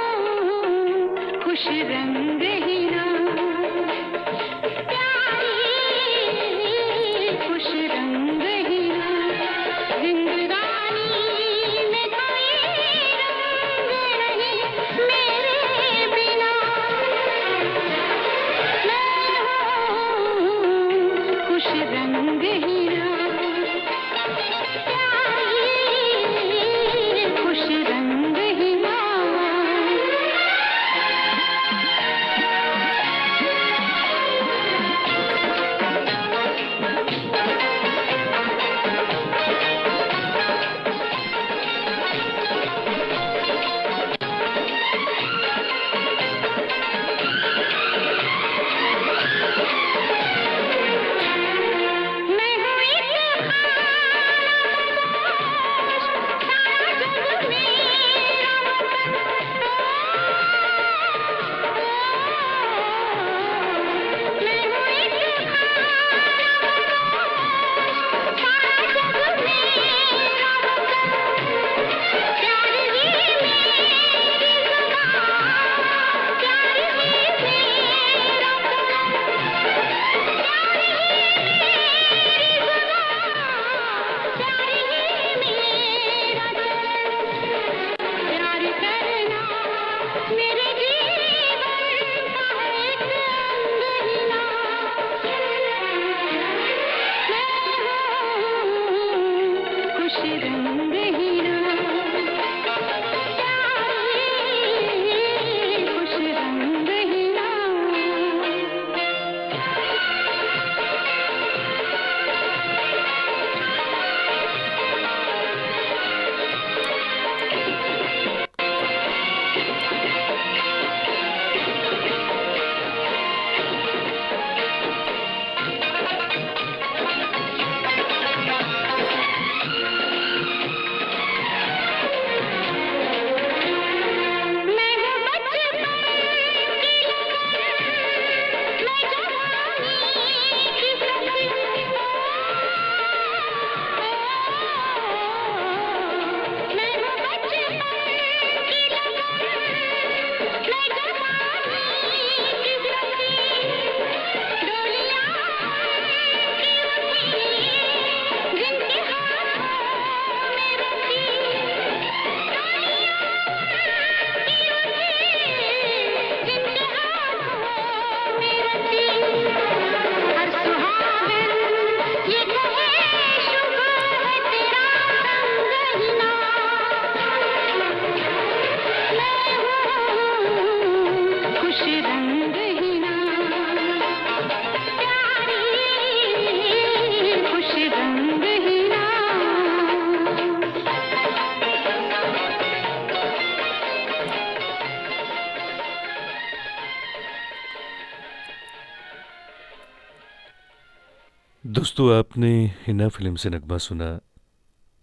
दोस्तों आपने हिना फिल्म से नगमा सुना।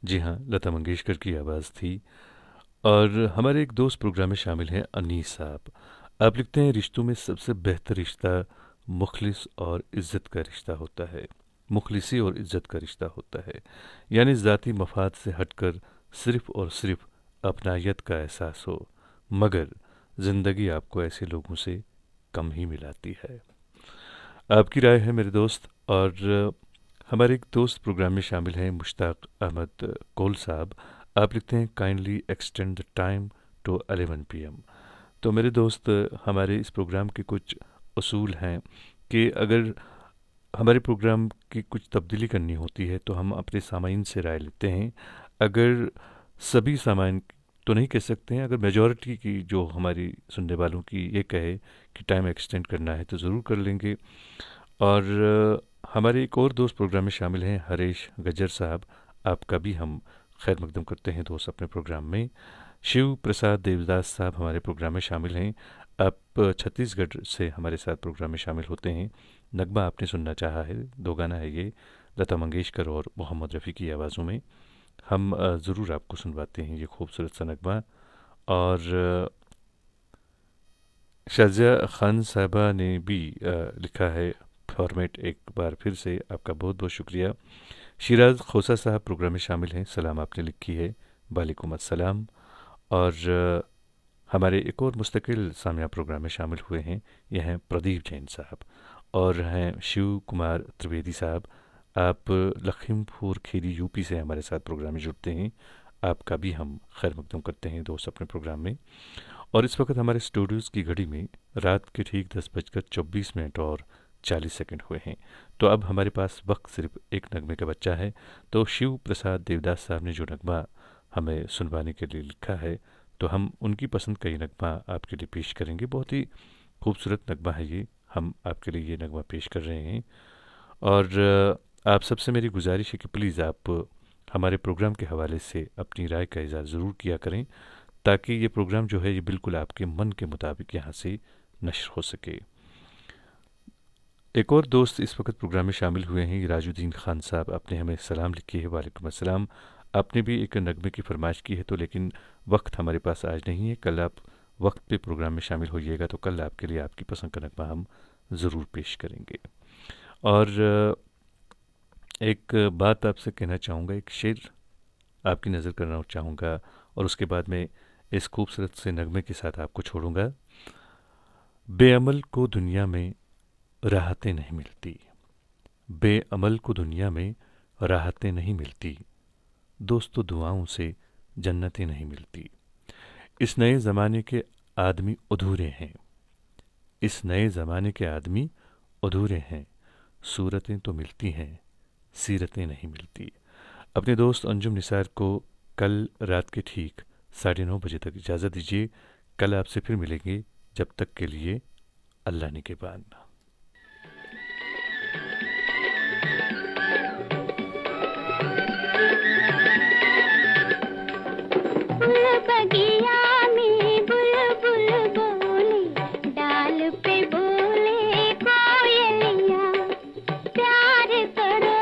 जी हाँ, लता मंगेशकर की आवाज़ थी। और हमारे एक दोस्त प्रोग्राम में शामिल हैं अनीस साहब। आप लिखते हैं रिश्तों में सबसे बेहतर रिश्ता मुखलिस और इज्जत का रिश्ता होता है। मुखलिसी और इज्जत का रिश्ता होता है, यानी ज़ाती मफाद से हटकर सिर्फ और सिर्फ अपनायत का एहसास हो। मगर ज़िंदगी आपको ऐसे लोगों से कम ही मिलाती है। आपकी राय है मेरे दोस्त। और हमारे एक दोस्त प्रोग्राम में शामिल हैं मुश्ताक अहमद कोल साहब। आप लिखते हैं kindly extend the time to 11 PM. तो मेरे दोस्त, हमारे इस प्रोग्राम के कुछ उसूल हैं कि अगर हमारे प्रोग्राम की कुछ तब्दीली करनी होती है तो हम अपने सामाइन से राय लेते हैं। अगर सभी सामाइन तो नहीं कह सकते हैं, अगर मेजॉरिटी की जो हमारी सुनने वालों की ये कहे कि टाइम एक्सटेंड करना है तो ज़रूर कर लेंगे। और हमारे एक और दोस्त प्रोग्राम में शामिल हैं हरीश गज्जर साहब। आपका भी हम खैर मकदम करते हैं दोस्त अपने प्रोग्राम में। शिव प्रसाद देवदास साहब हमारे प्रोग्राम में शामिल हैं। आप छत्तीसगढ़ से हमारे साथ प्रोग्राम में शामिल होते हैं। नगमा आपने सुनना चाहा है, दो गाना है ये, लता मंगेशकर और मोहम्मद रफ़ी की आवाज़ों में। हम ज़रूर आपको सुनवाते हैं ये खूबसूरत सा नगमा। और शाजिया खान साहबा ने भी लिखा है फॉर्मेट। एक बार फिर से आपका बहुत बहुत शुक्रिया। शिराज खोसा साहब प्रोग्राम में शामिल हैं। सलाम आपने लिखी है, वालेकुम अस्सलाम। और हमारे एक और मुस्तकिल सामिया प्रोग्राम में शामिल हुए हैं, यह हैं प्रदीप जैन साहब और हैं शिव कुमार त्रिवेदी साहब। आप लखीमपुर खीरी यूपी से हमारे साथ प्रोग्राम में जुड़ते हैं। आपका भी हम खैर मकदम करते हैं दोस्त अपने प्रोग्राम में। और इस वक्त हमारे स्टूडियोज़ की घड़ी में रात के ठीक 10:24 और 40 सेकंड हुए हैं। तो अब हमारे पास वक्त सिर्फ एक नगमे का बच्चा है। तो शिव प्रसाद देवदास साहब ने जो नगमा हमें सुनवाने के लिए लिखा है, तो हम उनकी पसंद का ये नगमा आपके लिए पेश करेंगे। बहुत ही खूबसूरत नगमा है ये, हम आपके लिए ये नगमा पेश कर रहे हैं। और आप सबसे मेरी गुजारिश है कि प्लीज़ आप हमारे प्रोग्राम के हवाले से अपनी राय का इज़हार ज़रूर किया करें, ताकि ये प्रोग्राम जो है ये बिल्कुल आपके मन के मुताबिक यहाँ से नश्र हो सके। एक और दोस्त इस वक्त प्रोग्राम में शामिल हुए हैं, राजुद्दीन खान साहब। आपने हमें सलाम लिखी है, वालेकुम अस्सलाम। आपने भी एक नगमे की फरमाइश की है, तो लेकिन वक्त हमारे पास आज नहीं है। कल आप वक्त पे प्रोग्राम में शामिल होइएगा, तो कल आपके लिए आपकी पसंद का नगमा हम ज़रूर पेश करेंगे। और एक बात आपसे कहना चाहूँगा, एक शेर आपकी नज़र करना चाहूँगा, और उसके बाद में इस खूबसूरत से नगमे के साथ आपको छोड़ूंगा। बेअमल को दुनिया में राहतें नहीं मिलती, बेअमल को दुनिया में राहतें नहीं मिलती, दोस्तों दुआओं से जन्नतें नहीं मिलती। इस नए ज़माने के आदमी अधूरे हैं, इस नए ज़माने के आदमी अधूरे हैं, सूरतें तो मिलती हैं, सीरतें नहीं मिलती। अपने दोस्त अंजुम निसार को कल रात के ठीक 9:30 बजे तक इजाज़त दीजिए। कल आपसे फिर मिलेंगे, जब तक के लिए अल्लाह निगहबान। बगिया में बुलबुल बोले, डाल पे बोले कोयलिया, प्यार करो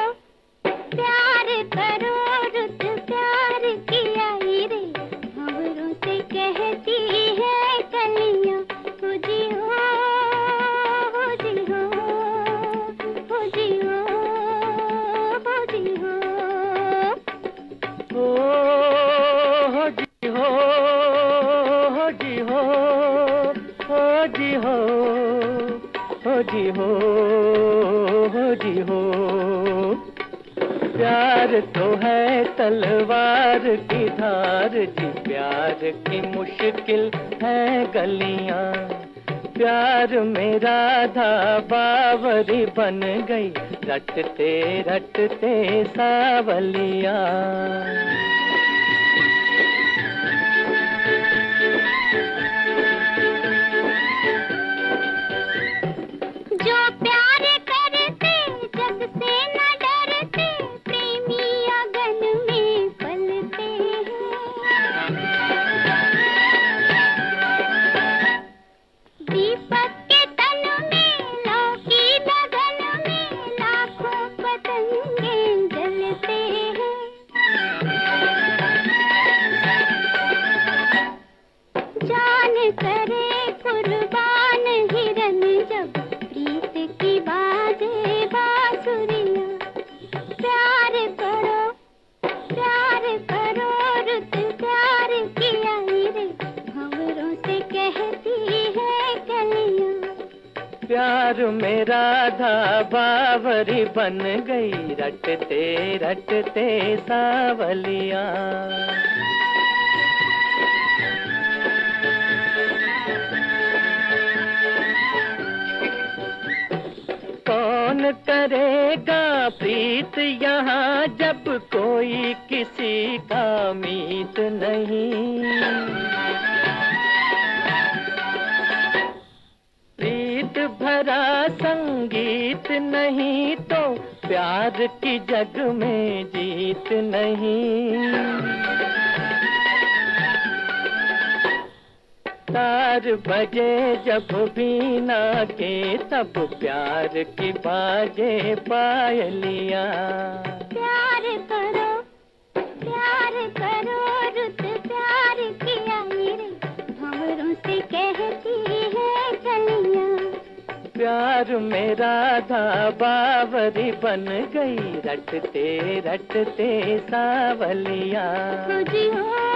रुत प्यार किया रे, खबरों से कहती है कलियां, हो जी हो, हो जी हो, हो जी हो, हो जी हो। हो जी हो, हो जी हो, हो जी हो, हो जी हो, हो जी हो। प्यार तो है तलवार की धार जी, प्यार की मुश्किल है गलियां। प्यार मेरा था बावरी बन गई, रटते रटते सावलियां। जो प्यार करते जग से न डरते, प्रेमी अगन में पलते हैं। दीपक के तन में, लौ की लगन में, लाखों पतंग प्यार में राधा बावरी बन गई, रटते रटते सावलिया। कौन करेगा प्रीत यहाँ जब कोई किसी का मीत नहीं। प्रीत भरा संगीत नहीं तो प्यार की जग में जीत नहीं। तार बजे जब बीना के तब प्यार की बाजे पायलिया। प्यार करो रुत प्यार किया मेरे भंवरों से कहती है कलियां। प्यार में राधा बावरी बन गई, रटते रटते सावलिया। तुझी हो